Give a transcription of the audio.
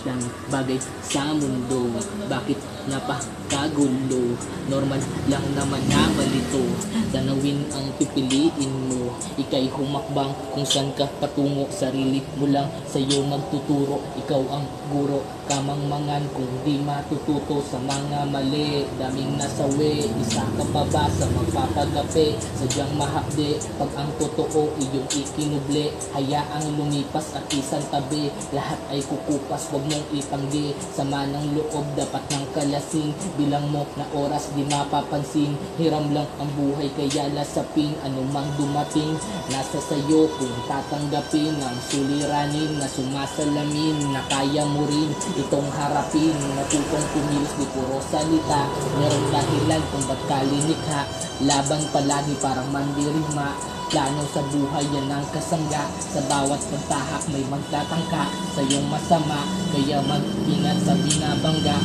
lang bagay sa mundo. Bakit napakagulo? Normal lang naman na malito. Tanawin ang pipiliin mo. Ika'y humakbang kung saan ka patungo. Sarili mo lang sa'yo magtuturo. Ikaw ang guro, kamang mangan kung di matututo sa mga mali. Daming nasawi, isa ka pa ba sa magpapagapi? Sadyang mahapde pag ang totoo iyong ikinuble. Hayaang lumipas at isang tabi. Lahat ay kukupas, wag mong itanggi. Sama ng loob dapat ng kalasing. Bilang mo na oras di mapapansin. Hiram lang ang buhay kaya lasapin. Anumang dumating nasa sayo kung tatanggapin. Ang suliranin na sumasalamin na kaya mo rin itong harapin. Natutong kumilos di puro salita. Merong dahilan kung ba't kalinikha. Laban palagi parang mandirigma. Plano sa buhay yan ang kasangga. Sa bawat pagtahak may magtatangka sa iyong masama. Kaya mag-ingat sa binabangga.